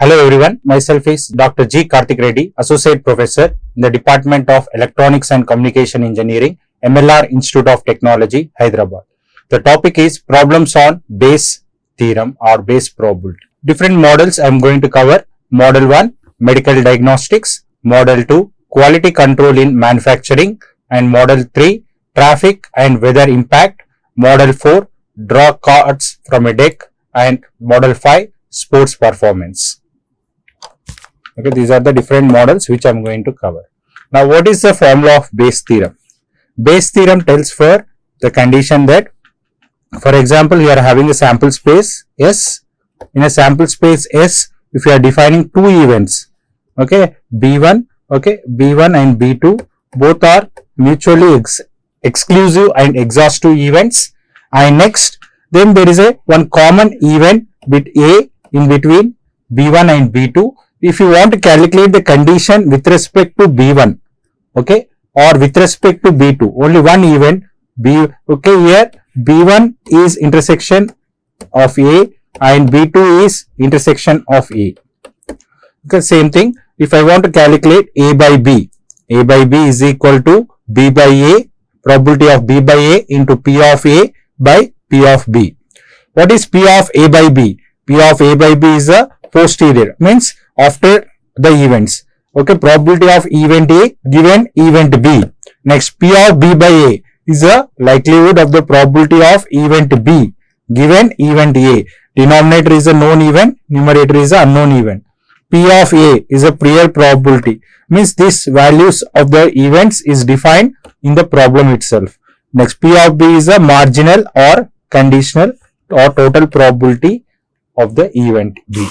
Hello everyone, myself is Dr. G. Karthik Reddy, Associate Professor in the Department of Electronics and Communication Engineering, MLR Institute of Technology, Hyderabad. The topic is problems on Bayes theorem or Bayes probability. Different models I am going to cover. Model 1, medical diagnostics. Model 2, quality control in manufacturing. And Model 3, traffic and weather impact. Model 4, draw cards from a deck. And Model 5, sports performance. Okay, these are the different models which I am going to cover. Now, what is the formula of Bayes theorem? Bayes theorem tells for the condition that, for example, you are having a sample space S. In a sample space S, if you are defining two events, okay, B1 and B2, both are mutually exclusive and exhaustive events. And next, then there is one common event with A in between B1 and B2. If you want to calculate the condition with respect to B1, okay, or with respect to B2, only one event, okay, here B1 is intersection of A and B2 is intersection of A. Okay, same thing, if I want to calculate A by B is equal to B by A, probability of B by A into P of A by P of B. What is P of A by B? P of A by B is a posterior, means after the events. Okay, probability of event A given event B. Next, P of B by A is a likelihood of the probability of event B given event A. Denominator is a known event, numerator is a unknown event. P of A is a prior probability, means this values of the events is defined in the problem itself. Next, P of B is a marginal or conditional or total probability of the event B.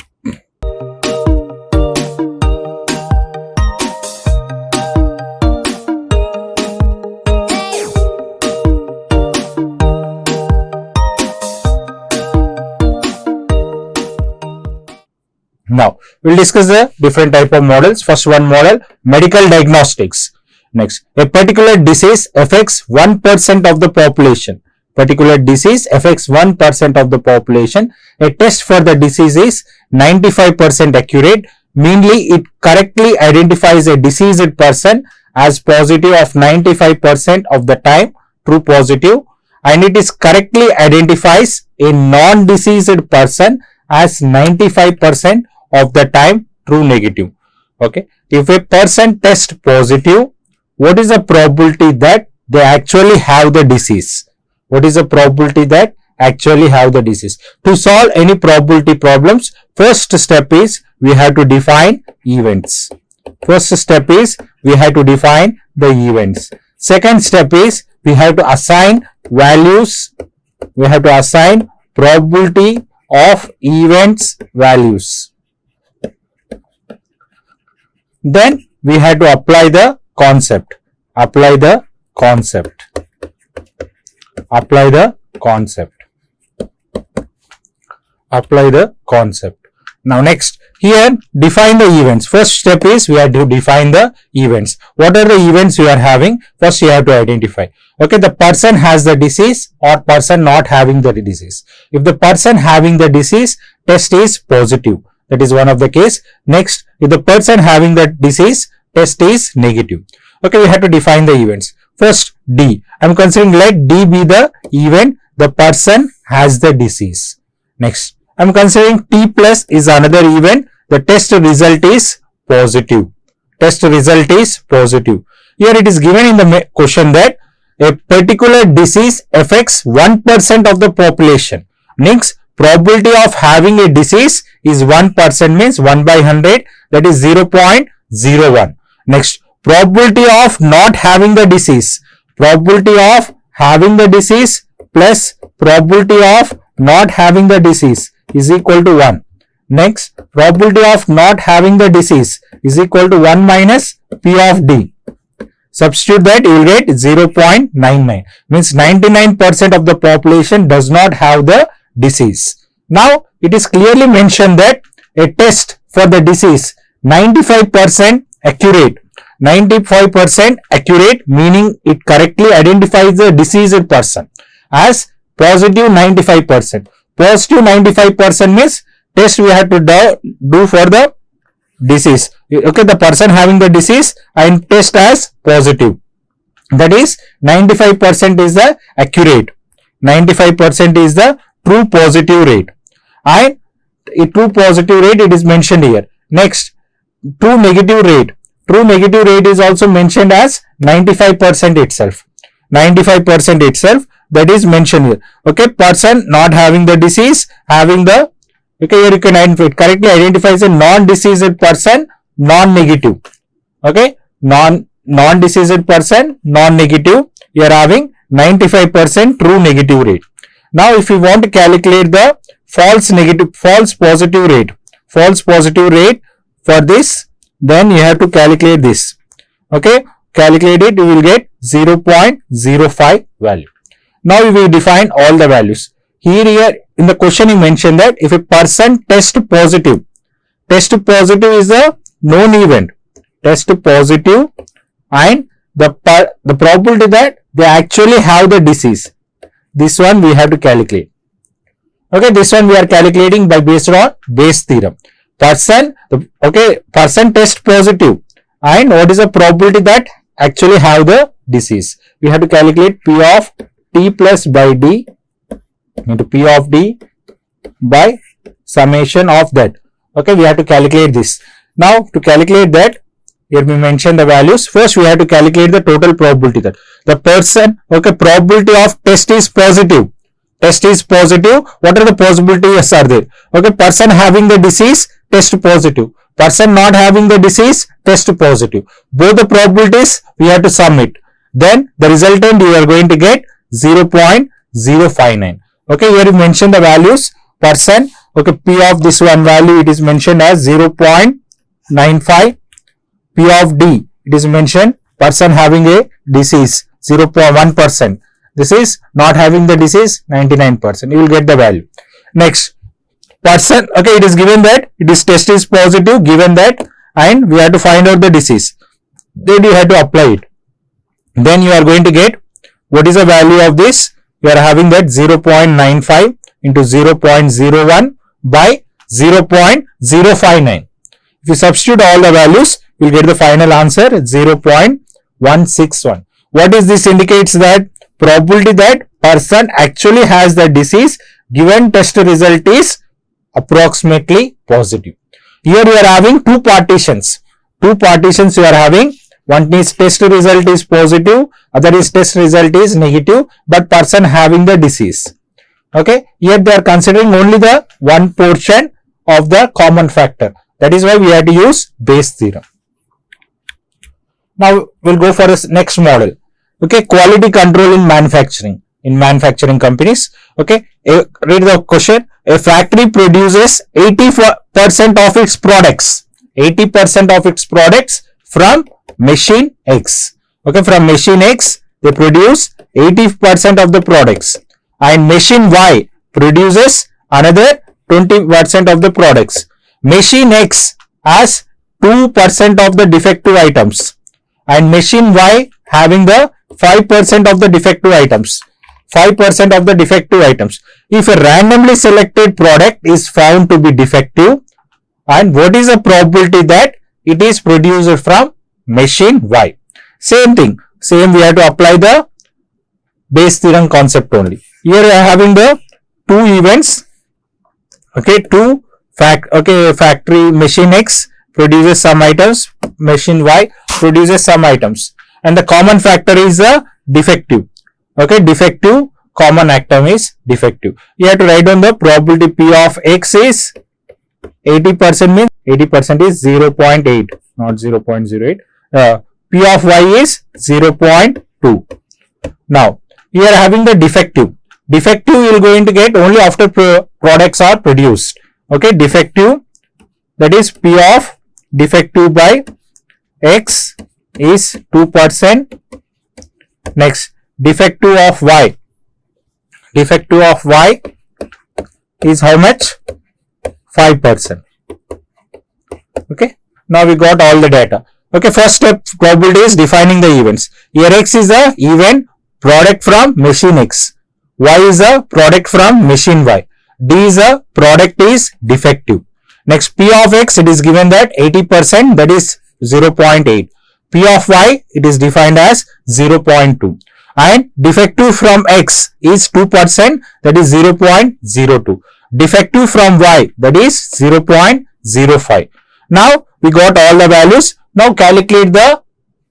Now, we will discuss the different type of models. First one model, medical diagnostics. Next, a particular disease affects 1% of the population. Particular disease affects 1% of the population. A test for the disease is 95% accurate. Mainly, it correctly identifies a diseased person as positive of 95% of the time, true positive, and it is correctly identifies a non-diseased person as 95% of the time, true negative. Okay, if a person tests positive, what is the probability that they actually have the disease? What is the probability that actually have the disease? To solve any probability problems, first step is we have to define events. First step is we have to define the events. Second step is we have to assign values. We have to assign probability of events values. Then we have to apply the concept. Apply the concept. Apply the concept. Apply the concept. Now next, here define the events. First step is we have to define the events. What are the events you are having? First you have to identify. Okay, the person has the disease or person not having the disease. If the person having the disease, test is positive. That is one of the case. Next, if the person having the disease, test is negative. Okay, we have to define the events. First, D. I am considering let D be the event the person has the disease. Next, I am considering T plus is another event. The test result is positive. Test result is positive. Here it is given in the question that a particular disease affects 1% of the population. Next, probability of having a disease is 1%, means 1 by 100, that is 0.01. Next, probability of not having the disease. Probability of having the disease plus probability of not having the disease is equal to 1. Next, probability of not having the disease is equal to 1 minus P of D. Substitute that, you will get 0.99. Means 99% of the population does not have the disease. Now, it is clearly mentioned that a test for the disease 95% accurate. 95% accurate, meaning it correctly identifies the diseased person as positive 95%. Positive 95% means test we have to do for the disease. Okay, the person having the disease and test as positive. That is 95% is the accurate. 95% is the true positive rate. And a true positive rate it is mentioned here. Next, true negative rate. True negative rate is also mentioned as 95% itself. 95% itself that is mentioned here. Okay, person not having the disease, having the, okay, here you can identify, it correctly identifies a non-diseased person, non-negative. Okay, non-diseased person, non-negative, you are having 95% true negative rate. Now if you want to calculate the false positive rate for this, then you have to calculate this. Okay, calculate it, you will get 0.05 value. Now we will define all the values. Here in the question you mentioned that if a person test positive is a known event, test positive, and the probability that they actually have the disease, this one we have to calculate. Okay, this one we are calculating based on Bayes theorem. Person test positive, and what is the probability that actually have the disease? We have to calculate P of T plus by D into P of D by summation of that. Okay, we have to calculate this. Now to calculate that, here we mention the values. First we have to calculate the total probability that the person, okay, probability of test is positive. Test is positive. What are the possibilities are there? Okay, person having the disease, test positive. Person not having the disease, test positive. Both the probabilities we have to sum it. Then the resultant you are going to get 0.059. Okay, here you mention the values. Person, okay, P of this one value it is mentioned as 0.95. P of D it is mentioned person having a disease 0.1%. This is not having the disease 99%. You will get the value. Next, person, okay, it is given that it is test is positive, given that, and we have to find out the disease. Then you have to apply it. Then you are going to get what is the value of this? You are having that 0.95 into 0.01 by 0.059. If you substitute all the values, you will get the final answer 0.161. What is this indicates? That probability that person actually has the disease given test result is approximately positive. Here you are having two partitions. You are having, one is test result is positive, other is test result is negative, but person having the disease. Okay, here they are considering only the one portion of the common factor. That is why we have to use Bayes theorem. Now we'll go for this next model. Okay, quality control in manufacturing. In manufacturing companies. Okay, read the question. A factory produces 80% of its products. 80% of its products from machine X. Okay, from machine X they produce 80% of the products, and machine Y produces another 20% of the products. Machine X has 2% of the defective items, and machine Y having the 5% of the defective items. 5% of the defective items. If a randomly selected product is found to be defective, and what is the probability that it is produced from machine Y? Same thing. Same we have to apply the Bayes theorem concept only. Here we are having the two events. Okay, factory machine X produces some items, machine Y produces some items, and the common factor is the defective. Okay, defective, common atom is defective. You have to write down the probability P of X is 80%, means 80% is 0.8, not 0.08. P of Y is 0.2. Now, you are having the defective. Defective you are going to get only after products are produced. Okay, defective, that is P of defective by X is 2%. Next, defective of Y. Defective of Y is how much? 5%. Okay, now we got all the data. Okay, first step probability is defining the events. Here X is the event product from machine X. Y is a product from machine Y. D is a product is defective. Next, P of X, it is given that 80%, that is 0.8. P of Y, it is defined as 0.2. And defective from X is 2%, that is 0.02. Defective from Y, that is 0.05. Now, we got all the values. Now, calculate the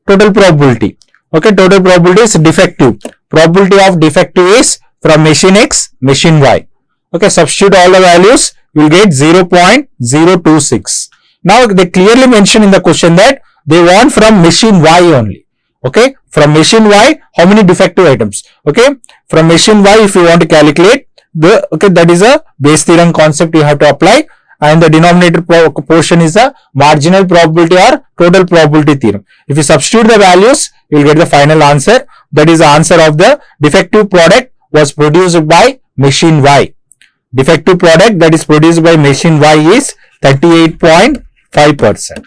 total probability. Okay, total probability is defective. Probability of defective is from machine X, machine Y. Okay, substitute all the values, you will get 0.026. Now, they clearly mention in the question that they want from machine Y only. Okay, from machine Y, how many defective items? Okay, from machine Y, if you want to calculate, that is a Bayes theorem concept you have to apply, and the denominator portion is a marginal probability or total probability theorem. If you substitute the values, you will get the final answer. That is the answer of the defective product was produced by machine Y. Defective product that is produced by machine Y is 38.5%.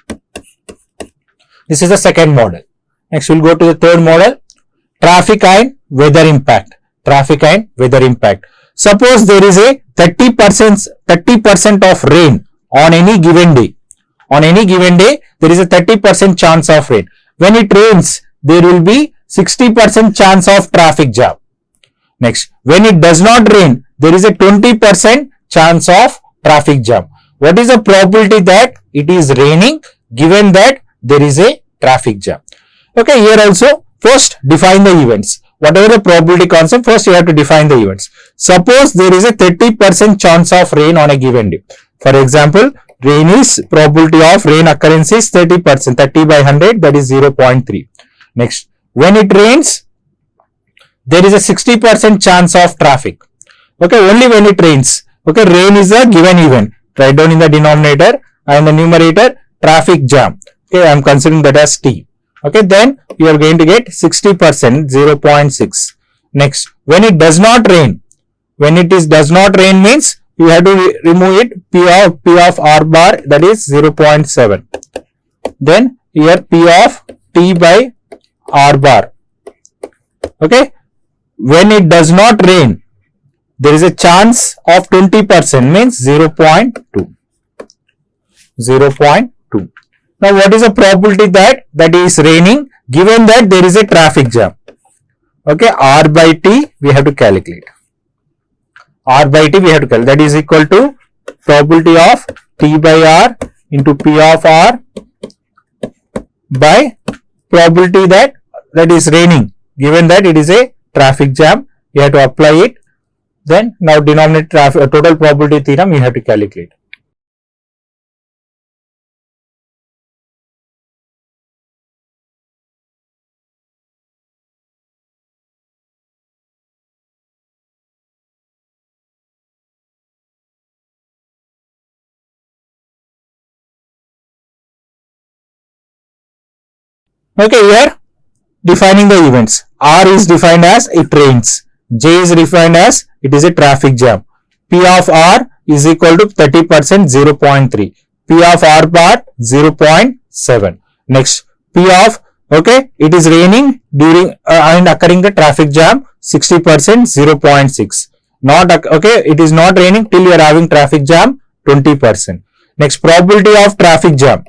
This is the second model. Next, we'll go to the third model. Traffic and weather impact. Traffic and weather impact. Suppose there is a 30% of rain on any given day. On any given day, there is a 30% chance of rain. When it rains, there will be 60% chance of traffic jam. Next, when it does not rain, there is a 20% chance of traffic jam. What is the probability that it is raining given that there is a traffic jam? Okay, here also, first define the events. Whatever the probability concept, first you have to define the events. Suppose there is a 30% chance of rain on a given day. For example, rain is probability of rain occurrence is 30%, 30 by 100, that is 0.3. Next, when it rains, there is a 60% chance of traffic. Okay, only when it rains. Okay, rain is a given event. Write down in the denominator and the numerator traffic jam. Okay, I am considering that as T. Okay, then you are going to get 60%, 0.6. Next, when it does not rain, when it is does not rain means you have to remove it, P of R bar, that is 0.7. Then here P of T by R bar. Okay, when it does not rain, there is a chance of 20%, means 0.2. 0.2. Now, what is the probability that is raining given that there is a traffic jam? Okay, R by T we have to calculate. R by T we have to calculate. That is equal to probability of T by R into P of R by probability that is raining given that it is a traffic jam. You have to apply it. Then now denominator total probability theorem you have to calculate. Okay, here defining the events. R is defined as it rains. J is defined as it is a traffic jam. P of R is equal to 30%, 0.3. P of R bar 0.7. Next, P of, okay, it is raining during and occurring the traffic jam 60%, 0.6. Not, okay, it is not raining till you are having traffic jam 20%. Next, probability of traffic jam.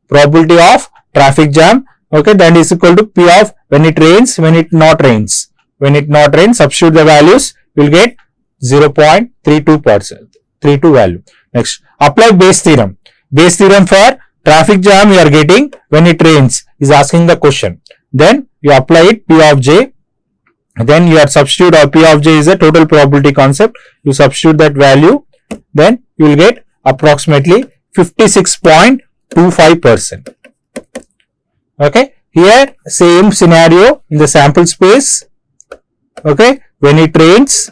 Probability of traffic jam. Okay, that is equal to P of when it rains, when it not rains. When it not rains, substitute the values, we will get 0.32%, 32 value. Next, apply Bayes theorem. Bayes theorem for traffic jam you are getting when it rains is asking the question. Then you apply it P of J. Then you are substitute or P of J is a total probability concept. You substitute that value. Then you will get approximately 56.25%. Okay, here same scenario in the sample space. Okay, when it rains,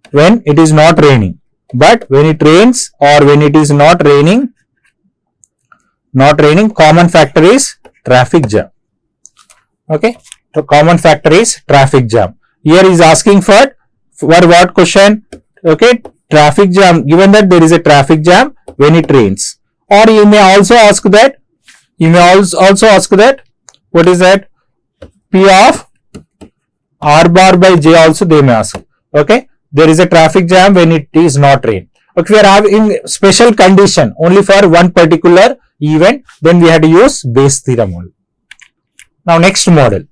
when it is not raining, but when it rains or when it is not raining, common factor is traffic jam. Okay, the common factor is traffic jam. Here is asking for what question? Okay, traffic jam, given that there is a traffic jam when it rains. Or you may also ask that, what is that? P of R bar by J also they may ask. Okay, there is a traffic jam when it is not rain. Okay, we are having special condition only for one particular event, then we had to use Bayes theorem only. Now next model,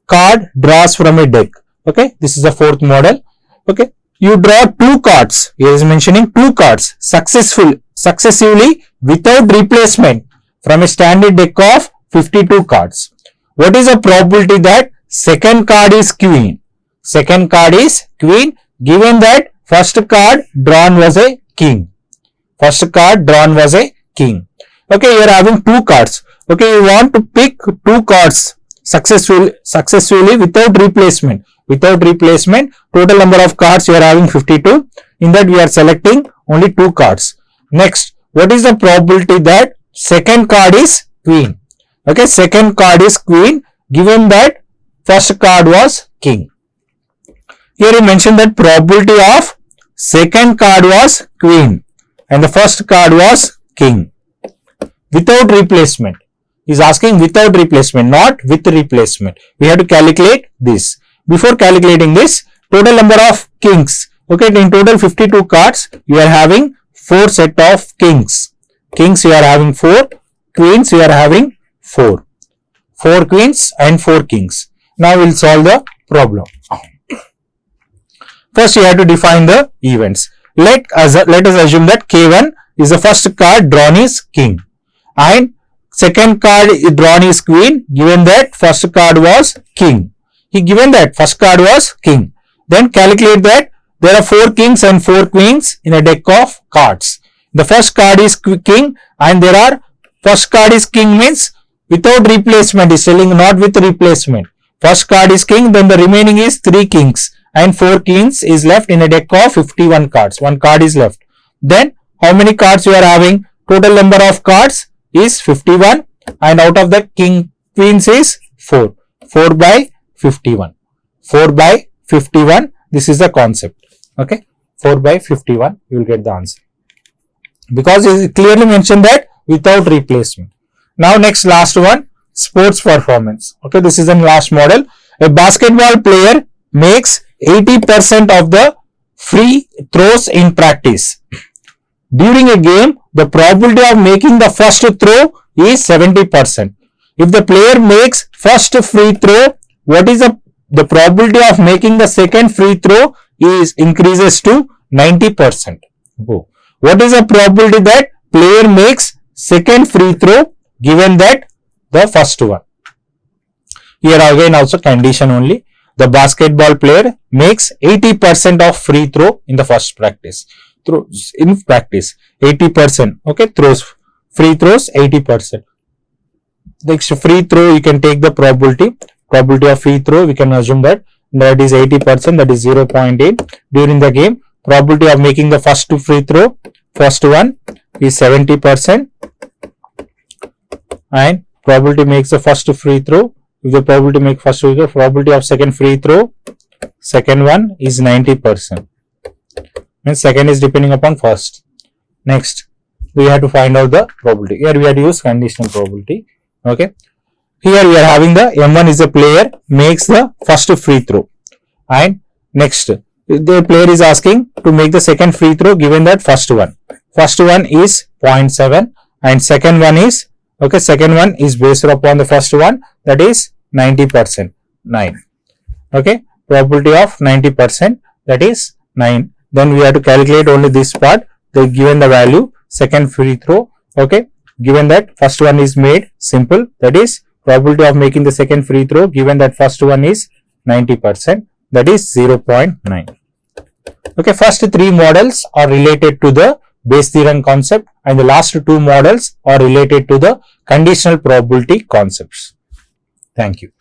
card draws from a deck. Okay, this is the fourth model. Okay, you draw two cards. Here is mentioning two cards successively without replacement from a standard deck of 52 cards. What is the probability that second card is queen? Second card is queen given that first card drawn was a king. First card drawn was a king. Okay, you are having two cards. Okay, you want to pick two cards successfully without replacement. Without replacement, total number of cards you are having 52. In that we are selecting only two cards. Next, what is the probability that second card is queen? Okay, second card is queen given that first card was king. Here you mention that probability of second card was queen and the first card was king. Without replacement. He is asking without replacement, not with replacement. We have to calculate this. Before calculating this, total number of kings. Okay, in total 52 cards, you are having 4 set of kings. Kings you are having 4, queens you are having 4. 4 queens and 4 kings. Now we will solve the problem. First you have to define the events. Let us assume that K1 is the first card drawn is king and second card drawn is queen given that first card was king. He given that first card was king. Then calculate that there are 4 kings and 4 queens in a deck of cards. The first card is king and there are first card is king means without replacement is telling not with replacement. First card is king, then the remaining is 3 kings and 4 kings is left in a deck of 51 cards. One card is left. Then how many cards you are having? Total number of cards is 51 and out of that queens is 4. 4 by 51. 4 by 51. This is the concept. Okay. 4 by 51. You will get the answer. Because it is clearly mentioned that without replacement. Now next last one. Sports performance. Okay. This is the last model. A basketball player makes 80% of the free throws in practice. During a game, the probability of making the first throw is 70%. If the player makes first free throw, what is the probability of making the second free throw is increases to 90%. What is the probability that player makes second free throw given that the first one? Here again also condition only. The basketball player makes 80% of free throw in the first practice. In practice 80%. Okay, free throws 80%. Next free throw you can take the probability of free throw, we can assume that is 80%, that is 0.8. During the game, probability of making the first free throw, first one is 70% and probability makes the first free throw. If the probability make first free throw, probability of second free throw, second one is 90%. Means second is depending upon first. Next, we have to find out the probability. Here we have to use conditional probability. Okay. Here we are having the M1 is a player makes the first free throw. And next, the player is asking to make the second free throw given that first one. First one is 0.7 and second one is, okay, second one is based upon the first one, that is 90%, 9. Okay, probability of 90%, that is 9. Then we have to calculate only this part, given the value, second free throw. Okay, given that first one is made simple, that is probability of making the second free throw given that first one is 90%, that is 0.9. Okay, first 3 models are related to the Bayes theorem concept and the last 2 models are related to the conditional probability concepts. Thank you.